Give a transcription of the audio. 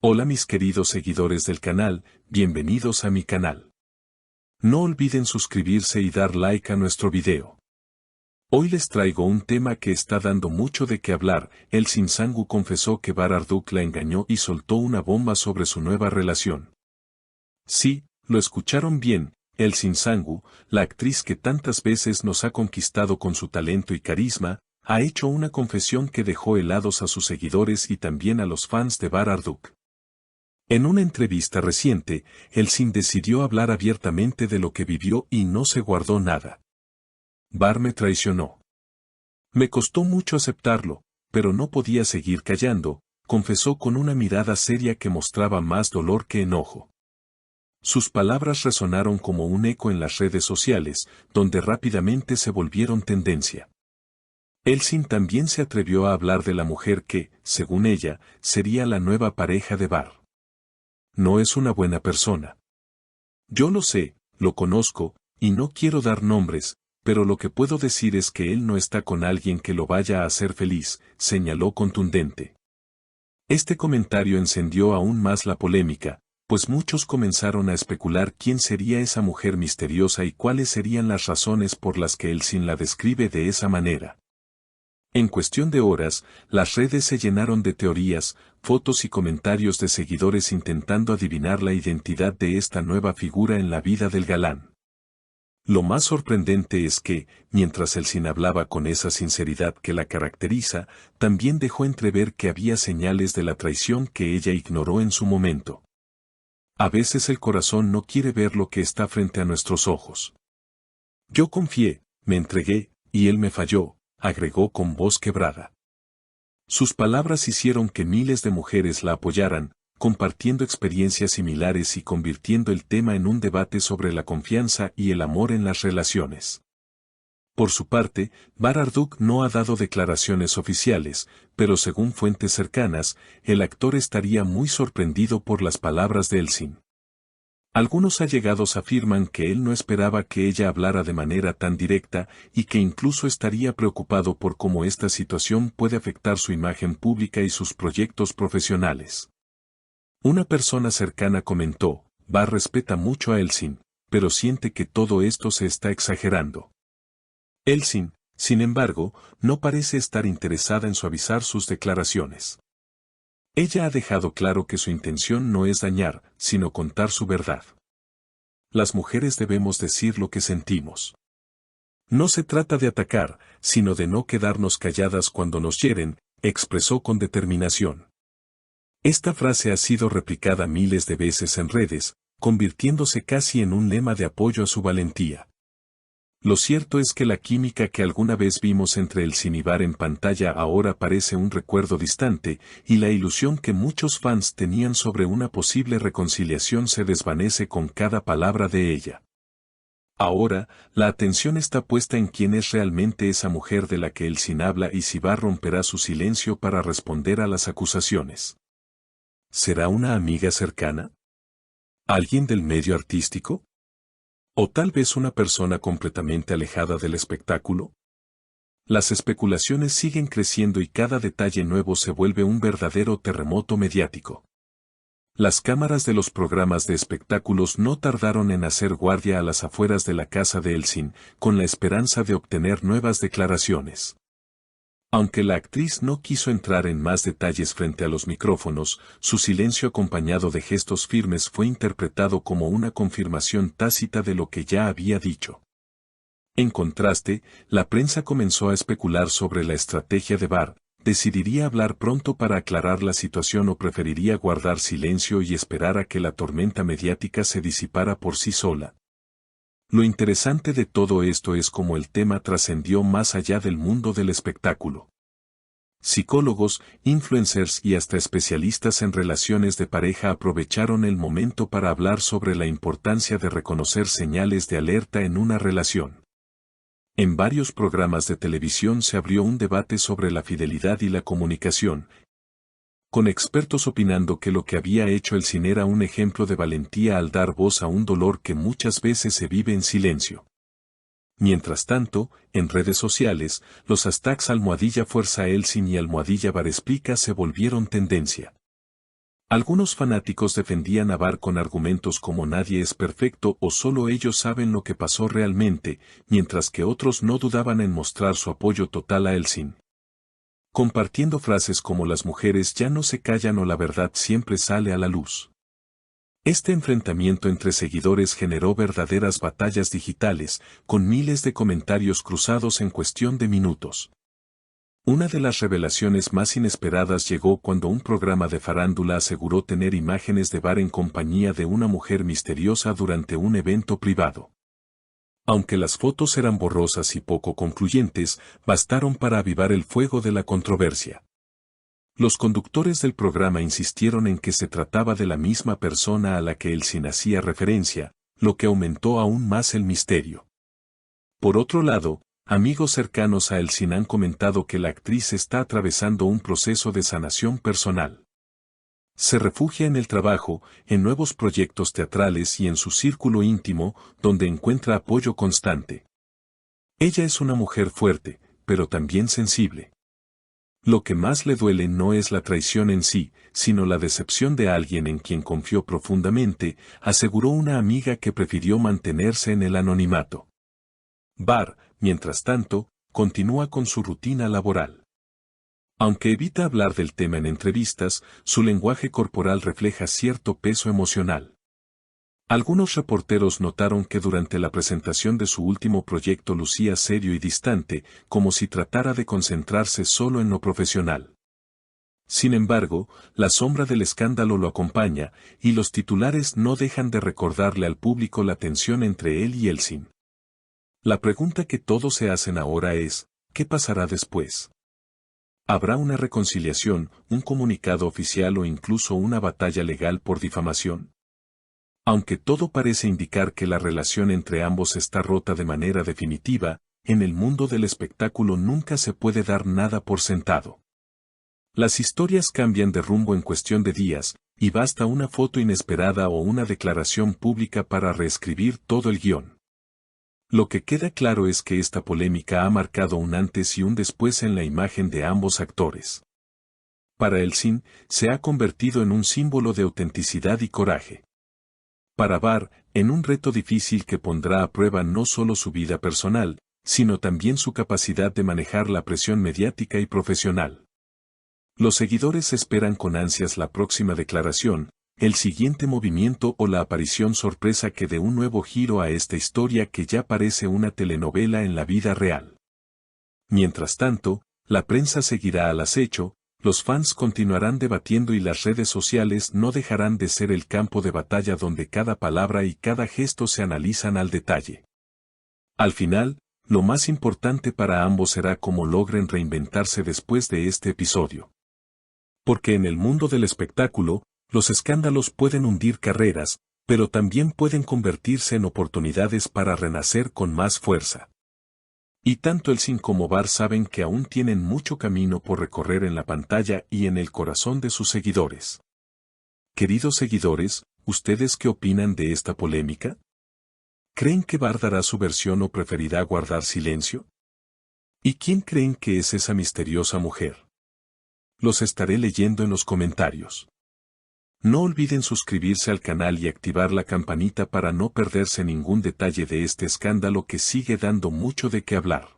Hola mis queridos seguidores del canal, bienvenidos a mi canal. No olviden suscribirse y dar like a nuestro video. Hoy les traigo un tema que está dando mucho de qué hablar. Elsin Sangu confesó que Bararduk la engañó y soltó una bomba sobre su nueva relación. Sí, lo escucharon bien, Elsin Sangu, la actriz que tantas veces nos ha conquistado con su talento y carisma, ha hecho una confesión que dejó helados a sus seguidores y también a los fans de Bararduk. En una entrevista reciente, Elsin decidió hablar abiertamente de lo que vivió y no se guardó nada. Bar me traicionó. Me costó mucho aceptarlo, pero no podía seguir callando, confesó con una mirada seria que mostraba más dolor que enojo. Sus palabras resonaron como un eco en las redes sociales, donde rápidamente se volvieron tendencia. Elsin también se atrevió a hablar de la mujer que, según ella, sería la nueva pareja de Bar. No es una buena persona. Yo lo sé, lo conozco, y no quiero dar nombres, pero lo que puedo decir es que él no está con alguien que lo vaya a hacer feliz, señaló contundente. Este comentario encendió aún más la polémica, pues muchos comenzaron a especular quién sería esa mujer misteriosa y cuáles serían las razones por las que Elsin la describe de esa manera. En cuestión de horas, las redes se llenaron de teorías, fotos y comentarios de seguidores intentando adivinar la identidad de esta nueva figura en la vida del galán. Lo más sorprendente es que, mientras Elsin hablaba con esa sinceridad que la caracteriza, también dejó entrever que había señales de la traición que ella ignoró en su momento. A veces el corazón no quiere ver lo que está frente a nuestros ojos. Yo confié, me entregué, y él me falló, agregó con voz quebrada. Sus palabras hicieron que miles de mujeres la apoyaran, compartiendo experiencias similares y convirtiendo el tema en un debate sobre la confianza y el amor en las relaciones. Por su parte, Bararduk no ha dado declaraciones oficiales, pero según fuentes cercanas, el actor estaría muy sorprendido por las palabras de Elsin. Algunos allegados afirman que él no esperaba que ella hablara de manera tan directa y que incluso estaría preocupado por cómo esta situación puede afectar su imagen pública y sus proyectos profesionales. Una persona cercana comentó, Bar respeta mucho a Elsin, pero siente que todo esto se está exagerando. Elsin, sin embargo, no parece estar interesada en suavizar sus declaraciones. Ella ha dejado claro que su intención no es dañar, sino contar su verdad. Las mujeres debemos decir lo que sentimos. No se trata de atacar, sino de no quedarnos calladas cuando nos hieren, expresó con determinación. Esta frase ha sido replicada miles de veces en redes, convirtiéndose casi en un lema de apoyo a su valentía. Lo cierto es que la química que alguna vez vimos entre Elsin y Bar en pantalla ahora parece un recuerdo distante, y la ilusión que muchos fans tenían sobre una posible reconciliación se desvanece con cada palabra de ella. Ahora, la atención está puesta en quién es realmente esa mujer de la que Elsin habla y si Bar romperá su silencio para responder a las acusaciones. ¿Será una amiga cercana? ¿Alguien del medio artístico? ¿O tal vez una persona completamente alejada del espectáculo? Las especulaciones siguen creciendo y cada detalle nuevo se vuelve un verdadero terremoto mediático. Las cámaras de los programas de espectáculos no tardaron en hacer guardia a las afueras de la casa de Elsin, con la esperanza de obtener nuevas declaraciones. Aunque la actriz no quiso entrar en más detalles frente a los micrófonos, su silencio acompañado de gestos firmes fue interpretado como una confirmación tácita de lo que ya había dicho. En contraste, la prensa comenzó a especular sobre la estrategia de Bar, ¿decidiría hablar pronto para aclarar la situación o preferiría guardar silencio y esperar a que la tormenta mediática se disipara por sí sola? Lo interesante de todo esto es cómo el tema trascendió más allá del mundo del espectáculo. Psicólogos, influencers y hasta especialistas en relaciones de pareja aprovecharon el momento para hablar sobre la importancia de reconocer señales de alerta en una relación. En varios programas de televisión se abrió un debate sobre la fidelidad y la comunicación, con expertos opinando que lo que había hecho Elsin era un ejemplo de valentía al dar voz a un dolor que muchas veces se vive en silencio. Mientras tanto, en redes sociales, los hashtags #FuerzaElsin y #Barexplica se volvieron tendencia. Algunos fanáticos defendían a Barr con argumentos como nadie es perfecto o solo ellos saben lo que pasó realmente, mientras que otros no dudaban en mostrar su apoyo total a Elsin. Compartiendo frases como las mujeres ya no se callan o la verdad siempre sale a la luz. Este enfrentamiento entre seguidores generó verdaderas batallas digitales, con miles de comentarios cruzados en cuestión de minutos. Una de las revelaciones más inesperadas llegó cuando un programa de farándula aseguró tener imágenes de Barr en compañía de una mujer misteriosa durante un evento privado. Aunque las fotos eran borrosas y poco concluyentes, bastaron para avivar el fuego de la controversia. Los conductores del programa insistieron en que se trataba de la misma persona a la que Elsin hacía referencia, lo que aumentó aún más el misterio. Por otro lado, amigos cercanos a Elsin han comentado que la actriz está atravesando un proceso de sanación personal. Se refugia en el trabajo, en nuevos proyectos teatrales y en su círculo íntimo, donde encuentra apoyo constante. Ella es una mujer fuerte, pero también sensible. Lo que más le duele no es la traición en sí, sino la decepción de alguien en quien confió profundamente, aseguró una amiga que prefirió mantenerse en el anonimato. Barr, mientras tanto, continúa con su rutina laboral. Aunque evita hablar del tema en entrevistas, su lenguaje corporal refleja cierto peso emocional. Algunos reporteros notaron que durante la presentación de su último proyecto lucía serio y distante, como si tratara de concentrarse solo en lo profesional. Sin embargo, la sombra del escándalo lo acompaña, y los titulares no dejan de recordarle al público la tensión entre él y Elsin. La pregunta que todos se hacen ahora es, ¿qué pasará después? ¿Habrá una reconciliación, un comunicado oficial o incluso una batalla legal por difamación? Aunque todo parece indicar que la relación entre ambos está rota de manera definitiva, en el mundo del espectáculo nunca se puede dar nada por sentado. Las historias cambian de rumbo en cuestión de días, y basta una foto inesperada o una declaración pública para reescribir todo el guión. Lo que queda claro es que esta polémica ha marcado un antes y un después en la imagen de ambos actores. Para Elsin, se ha convertido en un símbolo de autenticidad y coraje. Para Barr, en un reto difícil que pondrá a prueba no solo su vida personal, sino también su capacidad de manejar la presión mediática y profesional. Los seguidores esperan con ansias la próxima declaración, el siguiente movimiento o la aparición sorpresa que dé un nuevo giro a esta historia que ya parece una telenovela en la vida real. Mientras tanto, la prensa seguirá al acecho, los fans continuarán debatiendo y las redes sociales no dejarán de ser el campo de batalla donde cada palabra y cada gesto se analizan al detalle. Al final, lo más importante para ambos será cómo logren reinventarse después de este episodio. Porque en el mundo del espectáculo, los escándalos pueden hundir carreras, pero también pueden convertirse en oportunidades para renacer con más fuerza. Y tanto Elsin como Barr saben que aún tienen mucho camino por recorrer en la pantalla y en el corazón de sus seguidores. Queridos seguidores, ¿ustedes qué opinan de esta polémica? ¿Creen que Barr dará su versión o preferirá guardar silencio? ¿Y quién creen que es esa misteriosa mujer? Los estaré leyendo en los comentarios. No olviden suscribirse al canal y activar la campanita para no perderse ningún detalle de este escándalo que sigue dando mucho de qué hablar.